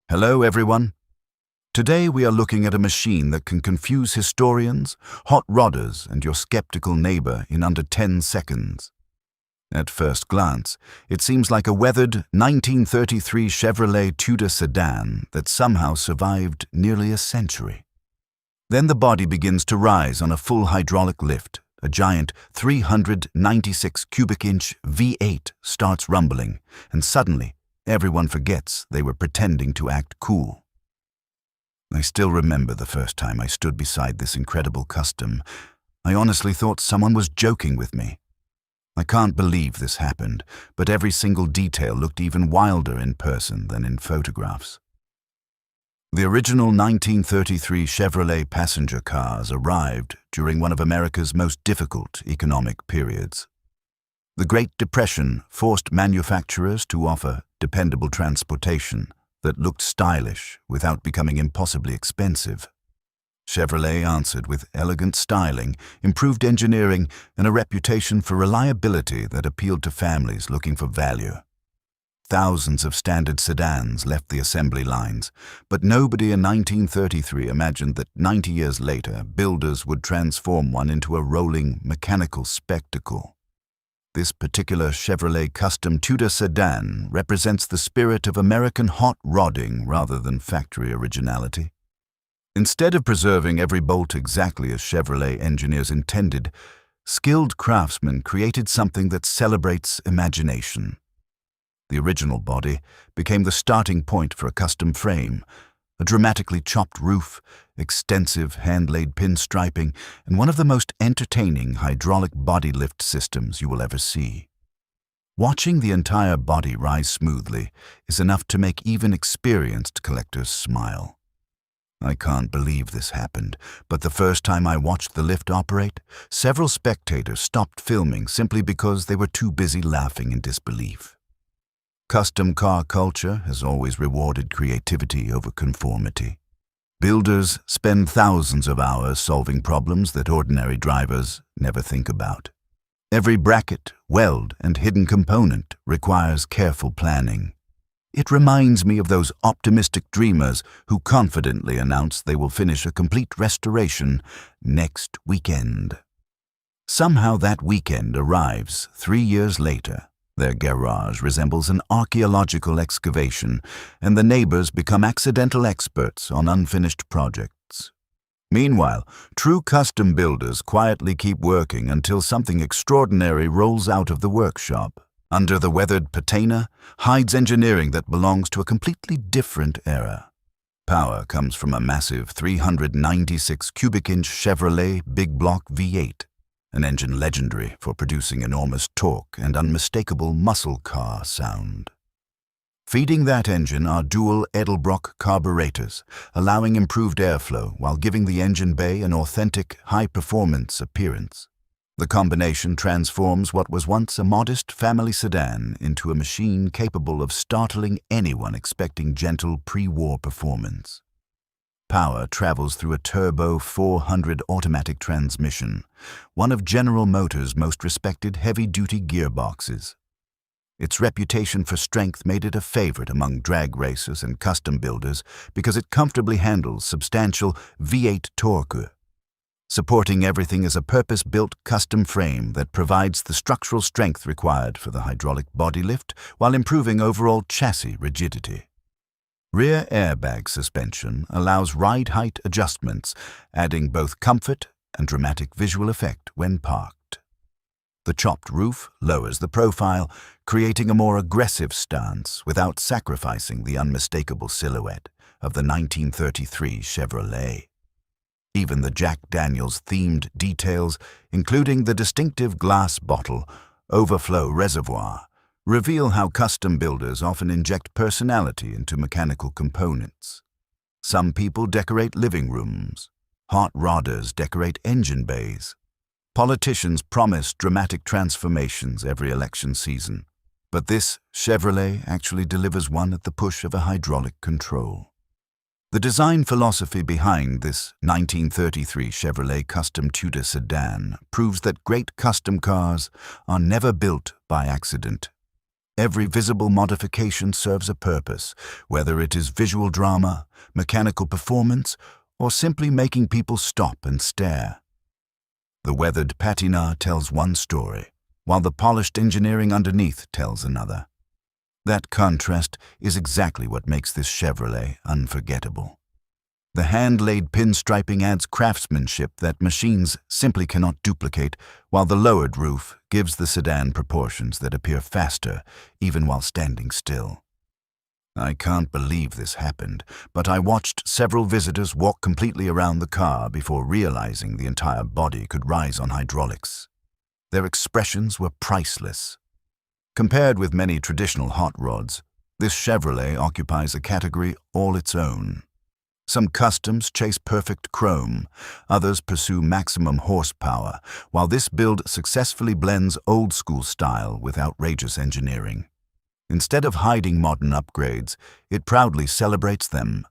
Hello everyone. Today we are looking at a machine that can confuse historians, hot rodders, and your skeptical neighbor in under 10 seconds. At first glance, it seems like a weathered 1933 Chevrolet Tudor Sedan that somehow survived nearly a century. Then the body begins to rise on a full hydraulic lift. A giant 396 cubic inch V8 starts rumbling, and suddenly, everyone forgets they were pretending to act cool. I still remember the first time I stood beside this incredible custom. I honestly thought someone was joking with me. I can't believe this happened, but every single detail looked even wilder in person than in photographs. The original 1933 Chevrolet passenger cars arrived during one of America's most difficult economic periods. The Great Depression forced manufacturers to offer dependable transportation that looked stylish without becoming impossibly expensive. Chevrolet answered with elegant styling, improved engineering, and a reputation for reliability that appealed to families looking for value. Thousands of standard sedans left the assembly lines, but nobody in 1933 imagined that 90 years later, builders would transform one into a rolling, mechanical spectacle. This particular Chevrolet Custom Tudor Sedan represents the spirit of American hot rodding rather than factory originality. Instead of preserving every bolt exactly as Chevrolet engineers intended, skilled craftsmen created something that celebrates imagination. The original body became the starting point for a custom frame, a dramatically chopped roof, extensive hand-laid pinstriping, and one of the most entertaining hydraulic body lift systems you will ever see. Watching the entire body rise smoothly is enough to make even experienced collectors smile. I can't believe this happened, but the first time I watched the lift operate, several spectators stopped filming simply because they were too busy laughing in disbelief. Custom car culture has always rewarded creativity over conformity. Builders spend thousands of hours solving problems that ordinary drivers never think about. Every bracket, weld, and hidden component requires careful planning. It reminds me of those optimistic dreamers who confidently announce they will finish a complete restoration next weekend. Somehow that weekend arrives 3 years later. Their garage resembles an archaeological excavation, and the neighbors become accidental experts on unfinished projects. Meanwhile, true custom builders quietly keep working until something extraordinary rolls out of the workshop. Under the weathered patina hides engineering that belongs to a completely different era. Power comes from a massive 396 cubic inch Chevrolet big block V8. An engine legendary for producing enormous torque and unmistakable muscle car sound. Feeding that engine are dual Edelbrock carburetors, allowing improved airflow while giving the engine bay an authentic, high-performance appearance. The combination transforms what was once a modest family sedan into a machine capable of startling anyone expecting gentle pre-war performance. Power travels through a turbo 400 automatic transmission, one of General Motors' most respected heavy-duty gearboxes. Its reputation for strength made it a favorite among drag racers and custom builders because it comfortably handles substantial V8 torque. Supporting everything is a purpose-built custom frame that provides the structural strength required for the hydraulic body lift while improving overall chassis rigidity. Rear airbag suspension allows ride height adjustments, adding both comfort and dramatic visual effect when parked. The chopped roof lowers the profile, creating a more aggressive stance without sacrificing the unmistakable silhouette of the 1933 Chevrolet. Even the Jack Daniels-themed details, including the distinctive glass bottle, overflow reservoir, reveal how custom builders often inject personality into mechanical components. Some people decorate living rooms. Hot rodders decorate engine bays. Politicians promise dramatic transformations every election season. But this Chevrolet actually delivers one at the push of a hydraulic control. The design philosophy behind this 1933 Chevrolet Custom Tudor Sedan proves that great custom cars are never built by accident. Every visible modification serves a purpose, whether it is visual drama, mechanical performance, or simply making people stop and stare. The weathered patina tells one story, while the polished engineering underneath tells another. That contrast is exactly what makes this Chevrolet unforgettable. The hand-laid pinstriping adds craftsmanship that machines simply cannot duplicate, while the lowered roof gives the sedan proportions that appear faster, even while standing still. I can't believe this happened, but I watched several visitors walk completely around the car before realizing the entire body could rise on hydraulics. Their expressions were priceless. Compared with many traditional hot rods, this Chevrolet occupies a category all its own. Some customs chase perfect chrome, others pursue maximum horsepower, while this build successfully blends old-school style with outrageous engineering. Instead of hiding modern upgrades, it proudly celebrates them.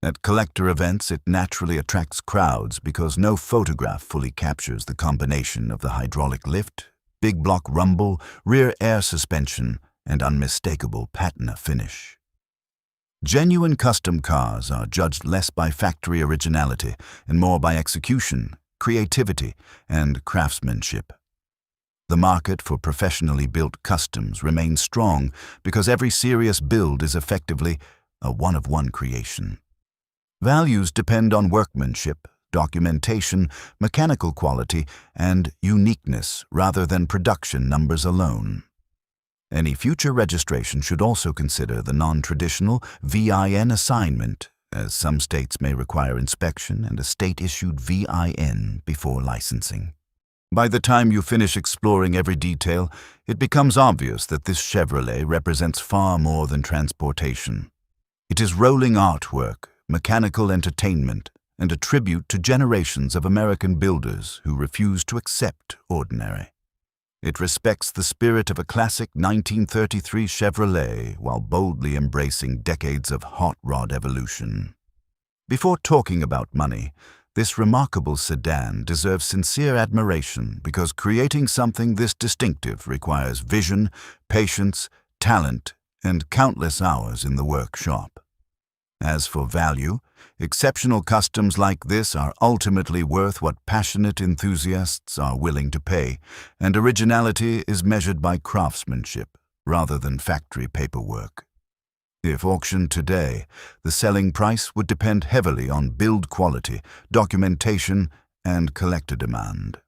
At collector events, it naturally attracts crowds because no photograph fully captures the combination of the hydraulic lift, big block rumble, rear air suspension, and unmistakable patina finish. Genuine custom cars are judged less by factory originality and more by execution, creativity, and craftsmanship. The market for professionally built customs remains strong because every serious build is effectively a one-of-one creation. Values depend on workmanship, documentation, mechanical quality, and uniqueness rather than production numbers alone. Any future registration should also consider the non-traditional VIN assignment, as some states may require inspection and a state-issued VIN before licensing. By the time you finish exploring every detail, it becomes obvious that this Chevrolet represents far more than transportation. It is rolling artwork, mechanical entertainment, and a tribute to generations of American builders who refuse to accept ordinary. It respects the spirit of a classic 1933 Chevrolet while boldly embracing decades of hot rod evolution. Before talking about money, this remarkable sedan deserves sincere admiration because creating something this distinctive requires vision, patience, talent, and countless hours in the workshop. As for value, exceptional customs like this are ultimately worth what passionate enthusiasts are willing to pay, and originality is measured by craftsmanship rather than factory paperwork. If auctioned today, the selling price would depend heavily on build quality, documentation, and collector demand.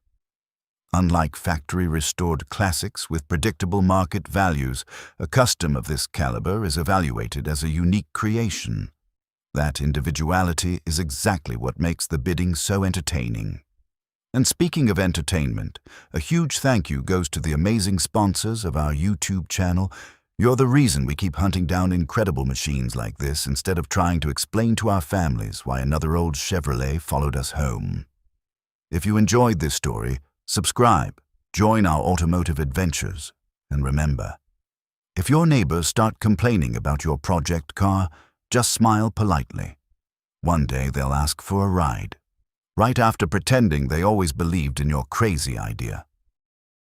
Unlike factory-restored classics with predictable market values, a custom of this caliber is evaluated as a unique creation. That individuality is exactly what makes the bidding so entertaining. And speaking of entertainment, a huge thank you goes to the amazing sponsors of our YouTube channel. You're the reason we keep hunting down incredible machines like this instead of trying to explain to our families why another old Chevrolet followed us home. If you enjoyed this story, subscribe, join our automotive adventures, and remember, if your neighbors start complaining about your project car, just smile politely. One day they'll ask for a ride, right after pretending they always believed in your crazy idea.